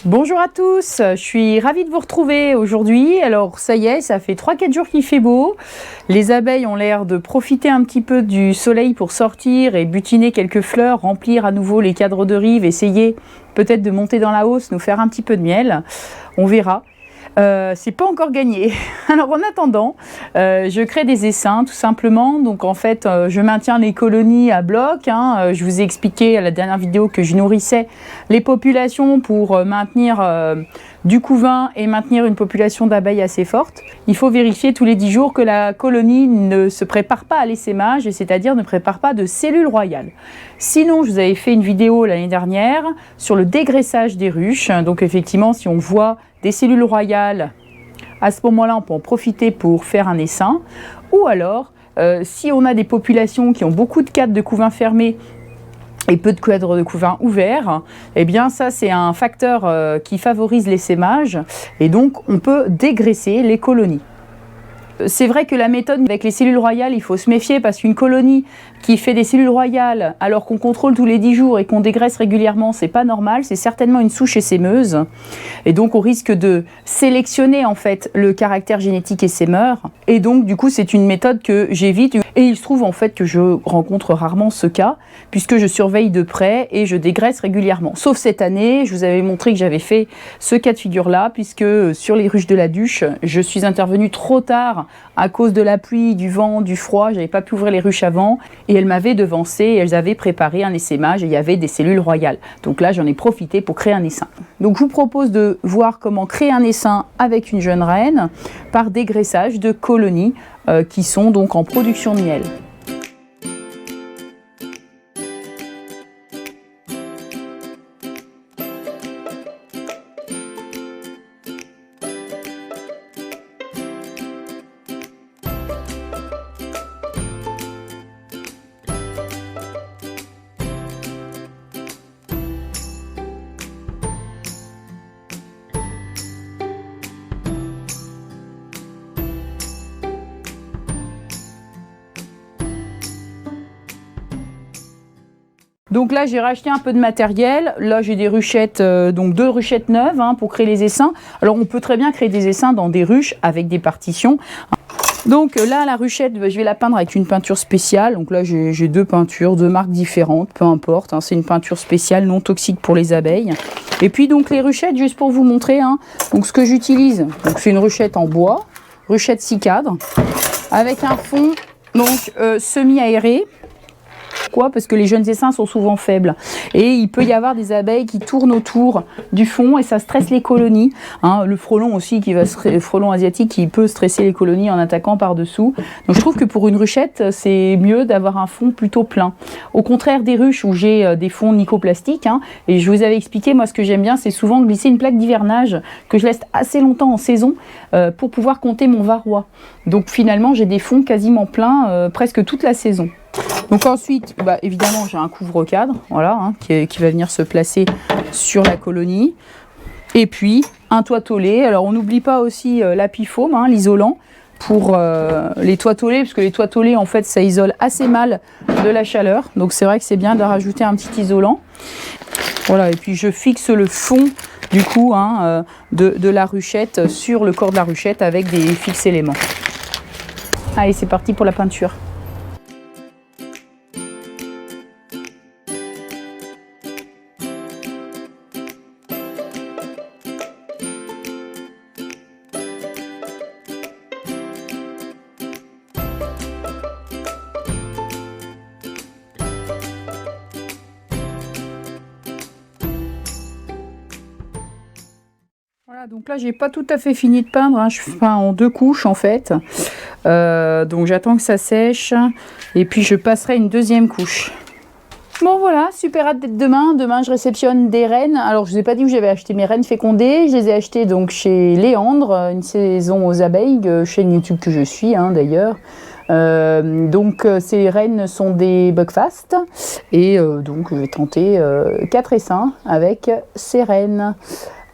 Bonjour à tous, je suis ravie de vous retrouver aujourd'hui. Alors ça y est, ça fait 3-4 jours qu'il fait beau. Les abeilles ont l'air de profiter un petit peu du soleil pour sortir et butiner quelques fleurs, remplir à nouveau les cadres de rive, essayer peut-être de monter dans la hausse, nous faire un petit peu de miel. On verra. C'est pas encore gagné. Alors en attendant, je crée des essaims tout simplement. Donc en fait, je maintiens les colonies à bloc. Je vous ai expliqué à la dernière vidéo que je nourrissais les populations pour maintenir du couvain et maintenir une population d'abeilles assez forte. Il faut vérifier tous les 10 jours que la colonie ne se prépare pas à l'essaimage, c'est-à-dire ne prépare pas de cellules royales. Sinon, je vous avais fait une vidéo l'année dernière sur le dégraissage des ruches. Donc effectivement, si on voit des cellules royales, à ce moment-là, on peut en profiter pour faire un essaim. Ou alors, si on a des populations qui ont beaucoup de cadres de couvain fermés et peu de cadres de couvain ouverts, eh bien ça c'est un facteur qui favorise l'essaimage et donc on peut dégraisser les colonies. C'est vrai que la méthode avec les cellules royales, il faut se méfier parce qu'une colonie qui fait des cellules royales alors qu'on contrôle tous les 10 jours et qu'on dégraisse régulièrement, c'est pas normal, c'est certainement une souche essaimeuse. Et donc on risque de sélectionner en fait le caractère génétique essaimeur. Et donc du coup c'est une méthode que j'évite. Et il se trouve en fait que je rencontre rarement ce cas puisque je surveille de près et je dégraisse régulièrement. Sauf cette année, je vous avais montré que j'avais fait ce cas de figure là puisque sur les ruches de la Duche, je suis intervenue trop tard à cause de la pluie, du vent, du froid, j'avais pas pu ouvrir les ruches avant et elles m'avaient devancé et elles avaient préparé un essaimage et il y avait des cellules royales. Donc là, j'en ai profité pour créer un essaim. Donc je vous propose de voir comment créer un essaim avec une jeune reine par dégraissage de colonies qui sont donc en production de miel. Donc là, j'ai racheté un peu de matériel. Là, j'ai des ruchettes, donc 2 ruchettes neuves pour créer les essaims. Alors, on peut très bien créer des essaims dans des ruches avec des partitions. Donc là, la ruchette, je vais la peindre avec une peinture spéciale. Donc là, j'ai 2 peintures, 2 marques différentes, peu importe. C'est une peinture spéciale, non toxique pour les abeilles. Et puis donc les ruchettes, juste pour vous montrer. Donc ce que j'utilise, c'est une ruchette en bois, ruchette 6 cadres, avec un fond donc semi-aéré. Pourquoi ? Parce que les jeunes essaims sont souvent faibles et il peut y avoir des abeilles qui tournent autour du fond et ça stresse les colonies. Le frelon aussi, le frelon asiatique qui peut stresser les colonies en attaquant par-dessous. Donc je trouve que pour une ruchette, c'est mieux d'avoir un fond plutôt plein. Au contraire des ruches où j'ai des fonds nicoplastiques, et je vous avais expliqué, moi ce que j'aime bien, c'est souvent glisser une plaque d'hivernage que je laisse assez longtemps en saison pour pouvoir compter mon varroa. Donc finalement, j'ai des fonds quasiment pleins presque toute la saison. Donc ensuite, évidemment, j'ai un couvre-cadre, voilà, qui va venir se placer sur la colonie. Et puis, un toit tôlé. Alors, on n'oublie pas aussi l'apifaume, l'isolant, pour les toits tôlés, parce que les toits tôlés, en fait, ça isole assez mal de la chaleur. Donc, c'est vrai que c'est bien de rajouter un petit isolant. Voilà, et puis je fixe le fond, du coup, de la ruchette sur le corps de la ruchette avec des fixes éléments. Allez, c'est parti pour la peinture. Voilà, donc là j'ai pas tout à fait fini de peindre, je fais en 2 couches en fait. Donc j'attends que ça sèche et puis je passerai une 2e couche. Bon voilà, super hâte d'être demain. Demain je réceptionne des reines. Alors je vous ai pas dit où j'avais acheté mes reines fécondées. Je les ai achetées donc chez Léandre, une saison aux abeilles, chaîne YouTube que je suis d'ailleurs. Donc ces reines sont des Buckfast et donc je vais tenter 4 essaims avec ces reines.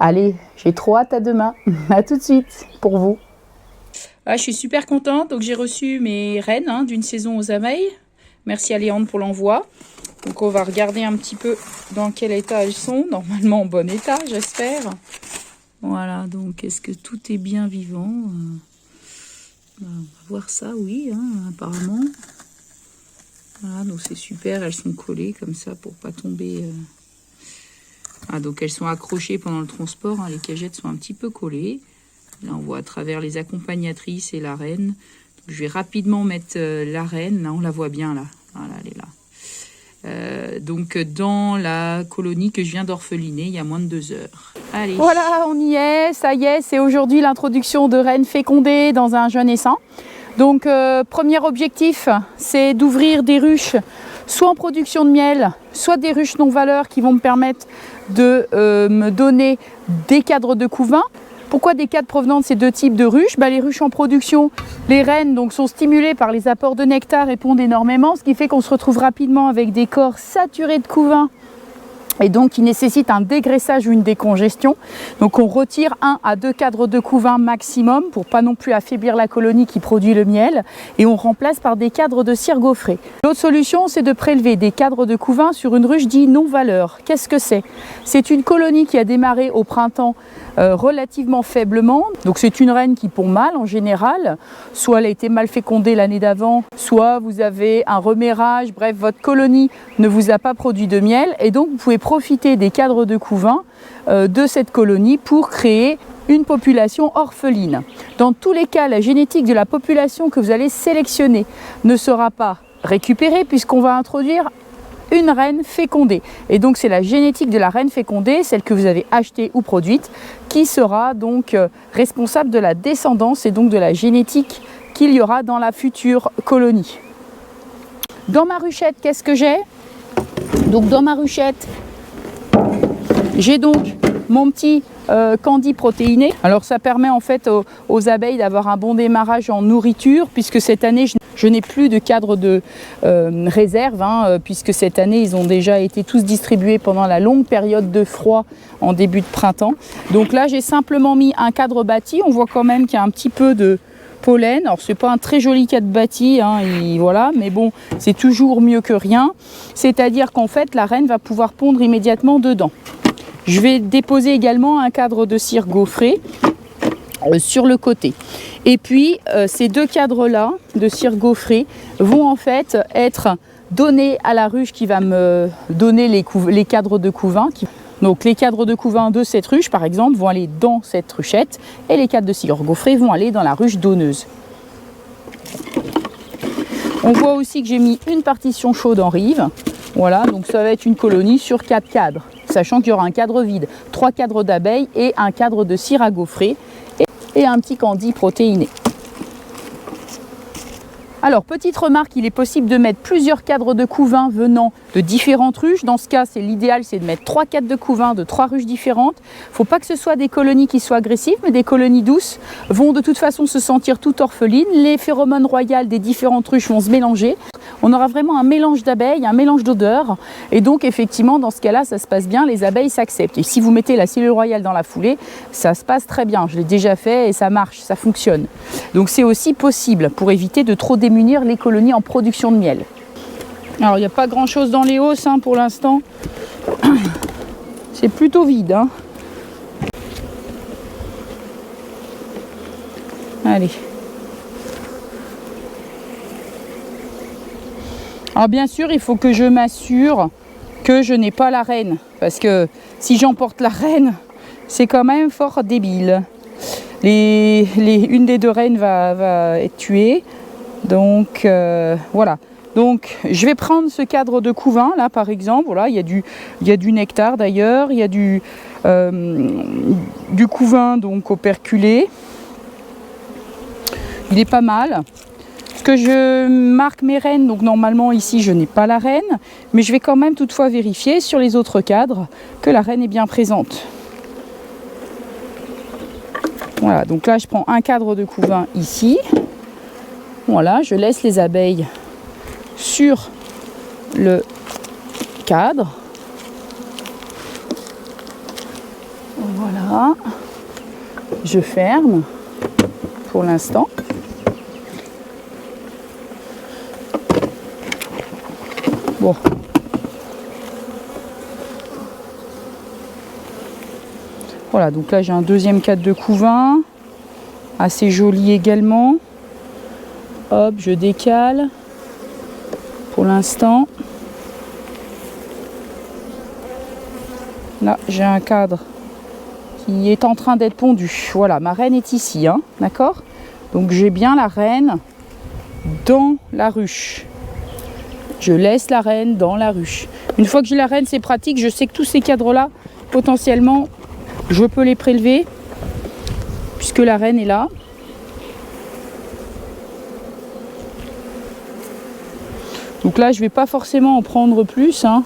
Allez, j'ai trop hâte à demain. À tout de suite pour vous. Je suis super contente. Donc j'ai reçu mes reines d'une saison aux abeilles. Merci à Léandre pour l'envoi. Donc on va regarder un petit peu dans quel état elles sont. Normalement en bon état, j'espère. Voilà, donc est-ce que tout est bien vivant? On va voir ça, oui, hein, apparemment. Voilà, donc c'est super, elles sont collées comme ça pour pas tomber. Ah, donc elles sont accrochées pendant le transport, hein, les cagettes sont un petit peu collées. Là on voit à travers les accompagnatrices et la reine. Donc, je vais rapidement mettre la reine, là on la voit bien là, voilà elle est là. Donc dans la colonie que je viens d'orpheliner il y a moins de 2 heures. Allez. Voilà, on y est, ça y est, c'est aujourd'hui l'introduction de reines fécondées dans un jeune essaim. Donc premier objectif, c'est d'ouvrir des ruches, soit en production de miel, soit des ruches non-valeurs qui vont me permettre de me donner des cadres de couvain. Pourquoi des cadres provenant de ces deux types de ruches? Les ruches en production, les reines donc, sont stimulées par les apports de nectar et pondent énormément, ce qui fait qu'on se retrouve rapidement avec des corps saturés de couvain et donc qui nécessitent un dégraissage ou une décongestion. Donc on retire 1 à 2 cadres de couvain maximum pour pas non plus affaiblir la colonie qui produit le miel et on remplace par des cadres de cire gaufrée. L'autre solution, c'est de prélever des cadres de couvain sur une ruche dite non-valeur. Qu'est-ce que c'est? C'est une colonie qui a démarré au printemps relativement faiblement. Donc c'est une reine qui pond mal en général, soit elle a été mal fécondée l'année d'avant, soit vous avez un remérage, bref votre colonie ne vous a pas produit de miel et donc vous pouvez profiter des cadres de couvain de cette colonie pour créer une population orpheline. Dans tous les cas, la génétique de la population que vous allez sélectionner ne sera pas récupérée puisqu'on va introduire une reine fécondée. Et donc c'est la génétique de la reine fécondée, celle que vous avez achetée ou produite, qui sera donc responsable de la descendance et donc de la génétique qu'il y aura dans la future colonie. Dans ma ruchette, qu'est-ce que j'ai? Donc dans ma ruchette, j'ai donc mon petit candy protéiné. Alors ça permet en fait aux abeilles d'avoir un bon démarrage en nourriture puisque cette année je n'ai plus de cadre de réserve puisque cette année ils ont déjà été tous distribués pendant la longue période de froid en début de printemps. Donc là j'ai simplement mis un cadre bâti, on voit quand même qu'il y a un petit peu de pollen. Alors c'est pas un très joli cadre bâti, voilà, mais bon c'est toujours mieux que rien. C'est-à-dire qu'en fait la reine va pouvoir pondre immédiatement dedans. Je vais déposer également un cadre de cire gaufrée sur le côté. Et puis ces deux cadres-là de cire gaufrée vont en fait être donnés à la ruche qui va me donner les cadres de couvain. Donc les cadres de couvain de cette ruche par exemple vont aller dans cette ruchette et les cadres de cire gaufrée vont aller dans la ruche donneuse. On voit aussi que j'ai mis une partition chaude en rive. Voilà, donc ça va être une colonie sur 4 cadres, sachant qu'il y aura un cadre vide, 3 cadres d'abeilles et un cadre de cire à gaufrer et un petit candy protéiné. Alors, petite remarque, il est possible de mettre plusieurs cadres de couvain venant de différentes ruches. Dans ce cas, l'idéal, c'est de mettre 3 cadres de couvain de 3 ruches différentes. Il ne faut pas que ce soit des colonies qui soient agressives, mais des colonies douces vont de toute façon se sentir toutes orphelines. Les phéromones royales des différentes ruches vont se mélanger. On aura vraiment un mélange d'abeilles, un mélange d'odeurs. Et donc, effectivement, dans ce cas-là, ça se passe bien, les abeilles s'acceptent. Et si vous mettez la cellule royale dans la foulée, ça se passe très bien. Je l'ai déjà fait et ça marche, ça fonctionne. Donc, c'est aussi possible pour éviter de trop démunir les colonies en production de miel. Alors, il n'y a pas grand-chose dans les hausses pour l'instant. C'est plutôt vide. Allez. Alors bien sûr, il faut que je m'assure que je n'ai pas la reine. Parce que si j'emporte la reine, c'est quand même fort débile. Une des deux reines va être tuée. Donc voilà. Donc je vais prendre ce cadre de couvain là par exemple. Voilà, il y a du nectar d'ailleurs. Il y a du couvain donc operculé. Il est pas mal. Que je marque mes reines, donc normalement ici je n'ai pas la reine, mais je vais quand même toutefois vérifier sur les autres cadres que la reine est bien présente. Voilà, donc là je prends un cadre de couvain ici. Voilà, je laisse les abeilles sur le cadre. Voilà, je ferme pour l'instant. Bon, Voilà, donc là j'ai un deuxième cadre de couvain, assez joli également. Hop, je décale pour l'instant. Là j'ai un cadre qui est en train d'être pondu. Voilà, ma reine est ici, hein, d'accord? Donc j'ai bien la reine dans la ruche. Je laisse la reine dans la ruche. Une fois que j'ai la reine, c'est pratique. Je sais que tous ces cadres-là, potentiellement, je peux les prélever puisque la reine est là. Donc là, je ne vais pas forcément en prendre plus, hein.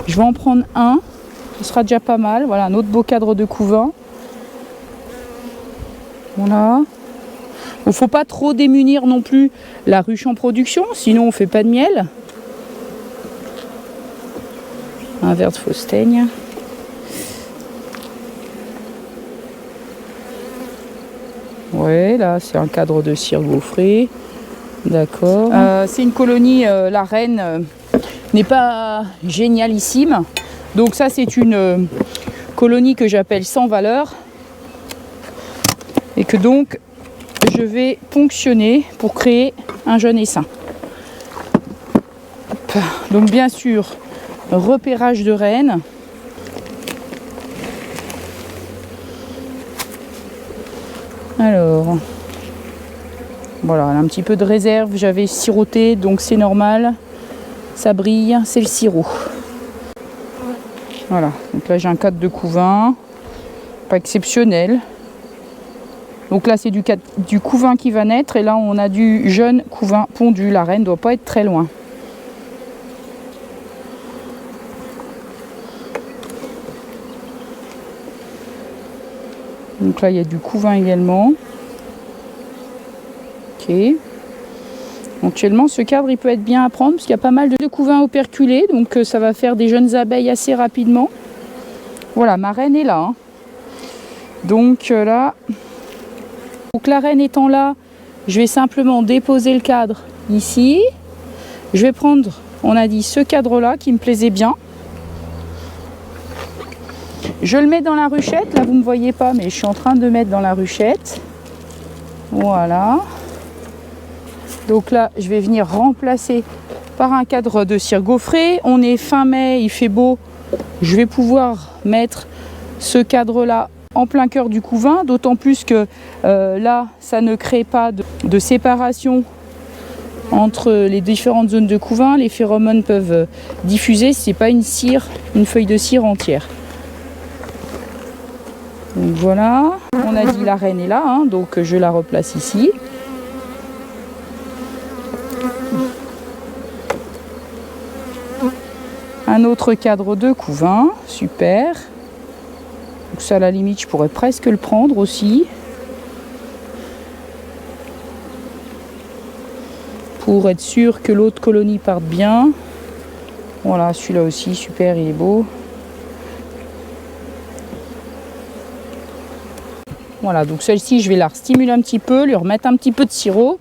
Je vais en prendre un. Ce sera déjà pas mal. Voilà, un autre beau cadre de couvain. Voilà. Il ne faut pas trop démunir non plus la ruche en production, sinon on ne fait pas de miel. Un verre de fausse teigne. Ouais, là c'est un cadre de cire gaufrée. D'accord. C'est une colonie, la reine n'est pas génialissime. Donc ça c'est une colonie que j'appelle sans valeur. Et que donc je vais ponctionner pour créer un jeune essaim. Hop. Donc bien sûr, repérage de reine. Alors, voilà, un petit peu de réserve, j'avais siroté, donc c'est normal. Ça brille, c'est le sirop. Voilà, donc là j'ai un cadre de couvain, pas exceptionnel. Donc là c'est du couvain qui va naître et là on a du jeune couvain pondu. La reine ne doit pas être très loin. Donc là il y a du couvain également. Ok. Actuellement ce cadre il peut être bien à prendre parce qu'il y a pas mal de couvains operculés. Donc ça va faire des jeunes abeilles assez rapidement. Voilà, ma reine est là, hein. Donc là... Donc la reine étant là, je vais simplement déposer le cadre ici. Je vais prendre, on a dit, ce cadre-là qui me plaisait bien. Je le mets dans la ruchette. Là, vous ne me voyez pas, mais je suis en train de mettre dans la ruchette. Voilà. Donc là, je vais venir remplacer par un cadre de cire gaufrée. On est fin mai, il fait beau. Je vais pouvoir mettre ce cadre-là en plein cœur du couvain, d'autant plus que là, ça ne crée pas de séparation entre les différentes zones de couvain. Les phéromones peuvent diffuser, c'est pas une cire, une feuille de cire entière. Donc voilà, on a dit la reine est là, hein, donc je la replace ici. Un autre cadre de couvain, super. Donc ça, à la limite, je pourrais presque le prendre aussi. Pour être sûr que l'autre colonie parte bien. Voilà, celui-là aussi, super, il est beau. Voilà, donc celle-ci, je vais la stimuler un petit peu, lui remettre un petit peu de sirop.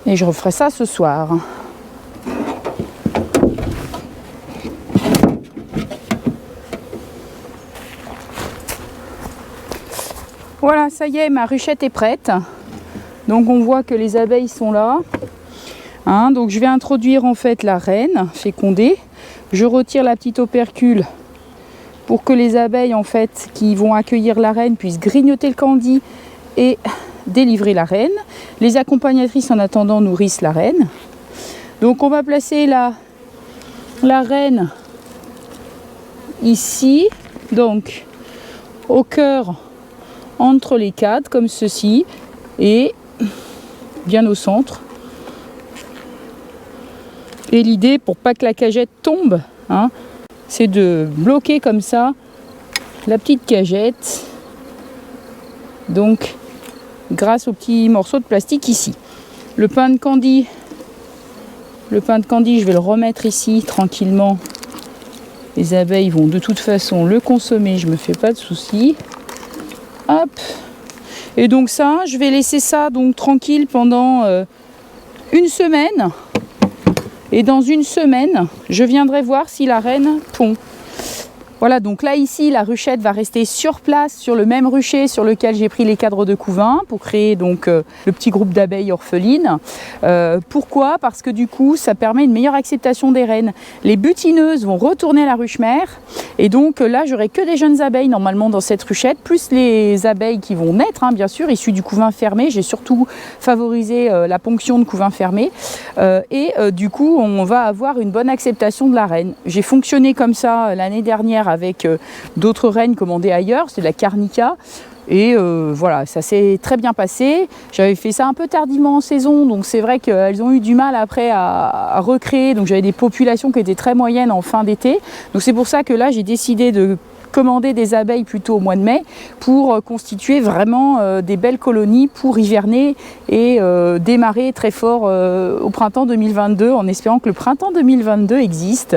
Et je referai ça ce soir. Voilà, ça y est, ma ruchette est prête. Donc on voit que les abeilles sont là. Hein, donc je vais introduire en fait la reine fécondée. Je retire la petite opercule pour que les abeilles en fait qui vont accueillir la reine puissent grignoter le candy et délivrer la reine. Les accompagnatrices en attendant nourrissent la reine. Donc on va placer la reine ici, donc au cœur entre les cadres comme ceci et bien au centre. Et l'idée pour pas que la cagette tombe, hein, c'est de bloquer comme ça la petite cagette. Donc grâce au petit morceau de plastique ici. Le pain de candy, je vais le remettre ici tranquillement. Les abeilles vont de toute façon le consommer, je me fais pas de soucis. Hop. Et donc ça, je vais laisser ça donc tranquille pendant une semaine. Et dans une semaine, je viendrai voir si la reine pond. Voilà, donc là ici la ruchette va rester sur place sur le même rucher sur lequel j'ai pris les cadres de couvain pour créer donc le petit groupe d'abeilles orphelines. Pourquoi? Parce que du coup ça permet une meilleure acceptation des reines. Les butineuses vont retourner à la ruche mère et donc là j'aurai que des jeunes abeilles normalement dans cette ruchette, plus les abeilles qui vont naître, hein, bien sûr, issues du couvain fermé. J'ai surtout favorisé la ponction de couvain fermé du coup on va avoir une bonne acceptation de la reine. J'ai fonctionné comme ça l'année dernière avec d'autres reines commandées ailleurs, c'est de la Carnica. Et voilà, ça s'est très bien passé. J'avais fait ça un peu tardivement en saison, donc c'est vrai qu'elles ont eu du mal après à recréer. Donc j'avais des populations qui étaient très moyennes en fin d'été. Donc c'est pour ça que là j'ai décidé de commander des abeilles plutôt au mois de mai pour constituer vraiment des belles colonies pour hiverner et démarrer très fort au printemps 2022 en espérant que le printemps 2022 existe,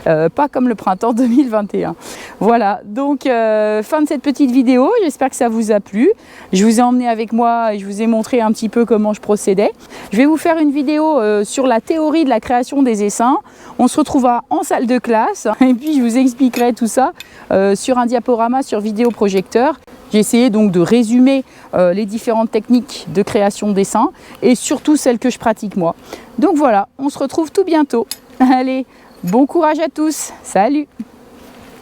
pas comme le printemps 2021. Voilà, donc fin de cette petite vidéo, j'espère que ça vous a plu. Je vous ai emmené avec moi et je vous ai montré un petit peu comment je procédais. Je vais vous faire une vidéo sur la théorie de la création des essaims. On se retrouvera en salle de classe et puis je vous expliquerai tout ça sur un diaporama sur vidéoprojecteur. J'ai essayé donc de résumer les différentes techniques de création de dessins et surtout celles que je pratique moi. Donc voilà, on se retrouve tout bientôt. Allez, bon courage à tous, salut!